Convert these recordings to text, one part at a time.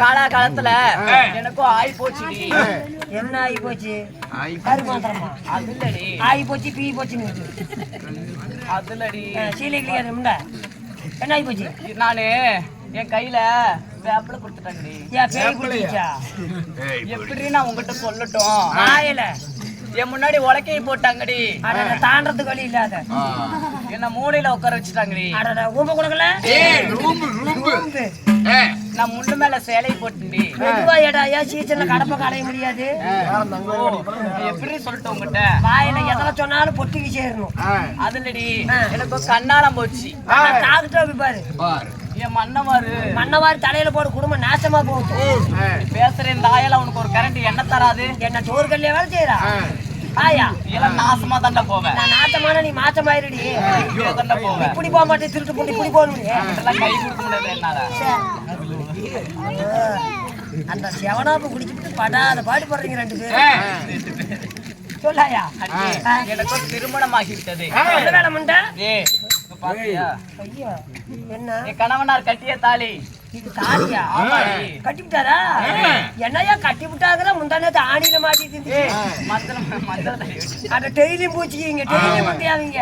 காலத்துல எனக்கும் ஆயி போச்சுடி. என்ன ஆகி போச்சு? கருமாந்திரமா? அது இல்லடி. ஆகி போச்சு பீ போச்சுன்னு அது இல்லடி. சீலைக்கு அது முண்டா என்ன ஆகி போச்சு? நானு என் கையில வேப்பில கொடுத்துட்டாங்கடி. ஏன் பேய் பிடிச்சா? எப்படி நான் உங்ககிட்ட சொல்லட்டும்? ஆயல என் முன்னாடி உலக்கையை போட்டாங்கடி. அட தாண்டறதுக்கு வழி இல்லாத என்ன மூளையில உட்கார வச்சுட்டாங்கடி. அட ஊம்ப கொடுக்கல. நான் முள்ளு மேல சேலை போட்டுடி. மெதுவா ஏடா ஏன் சீசன்ல கடப்ப கடைய முடியாது? எப்படி சொல்லட்டும் உங்ககிட்ட? வாயில எதெல்லாம் சொன்னாலும் பொட்டிக்கு சேரணும். அது இல்லடி, எனக்கு கண்ணாரம் போச்சு. டாக்டர் பாரு என் மன்னவாரு தலையில போடு குடும்பம் நாசமா போகுது. பேசுறேன் இந்த ஆயால உனக்கு ஒரு கரண்ட் என்ன தராது? என்ன சோறு கல்லையா வேலை செய்யறா? ஆயா எல்லாம் நாசமா தாண்டா போவேன். நான் நாசமான நீ மாசமாயிருடி. தாண்டா போவேன். இப்படி போக மாட்டேன், திருட்டு போட்டு இப்படி போகணும். இதெல்லாம் கை கொடுக்க முடியாது என்னால. அந்த செவனாப்பு குடிச்சுட்டு படாத பாடு போடுறீங்க ரெண்டு பேரும். சொல்லாயா? எனக்கு திருமணம் ஆகிவிட்டது. வேலை முண்டா என்ன கணவனார் கட்டிய தாலி. இது தாலியா? கட்டிவிட்டாரா? என்னையா கட்டி விட்டாங்கிற முந்தானத்து ஆணியில மாட்டிட்டு அத டெய்லியும் பூச்சிக்கிங்க, டெய்லியும் முட்டையாவீங்க.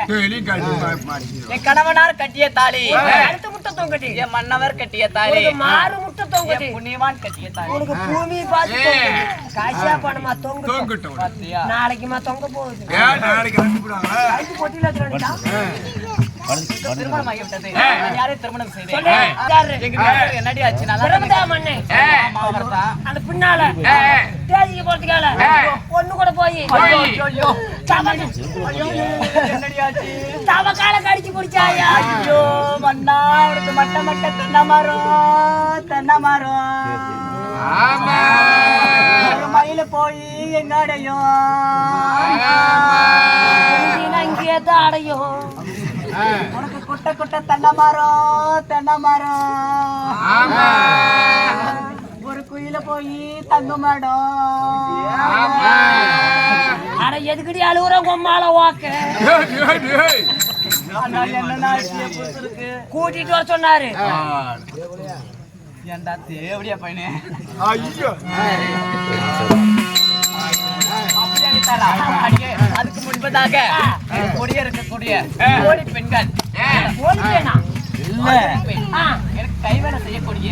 என் கணவனார் கட்டிய தாலி. அடுத்த முட்டை தொங்கட்டி. என் மன்னவர் கட்டிய தாலி. மாறு முட்டை தொங்கட்டி. புண்ணியவான் கட்டிய தாலி. உனக்கு பூமி பார்த்து காசியா பணமா தொங்க. நாளைக்குமா தொங்க போகுது. பொட்டியில திருமணம் ஆகிவிட்டது. யாரை திருமணம் செய்தேன்? என்னடி ஆச்சு? அந்த பின்னால தேதிக்கு போறதுக்கால ஒண்ணு கூட போய் தவக்கால கடிச்சு குடிச்சாயா? ஐயோ மண்ணா, உனக்கு மட்ட மட்ட தென்னை மரம் மயில போய் எங்கடையும் இங்கேயே தான் அடையும். உனக்கு குட்டை குட்டை தென்னை மரம் ஒரு குயில போய் தங்க மாடம். ஆனா எதுக்கடி அழுகுற கொம்மால வாக்க? கூட்டிட்டு வர சொன்னாரு. ஏண்டா தேவடியா பையனே? அதுக்கு முன்பதாக கொடிய இருக்கக்கூடிய கோடி பெண்கள். இல்ல எனக்கு கைவேலை செய்யக்கூடிய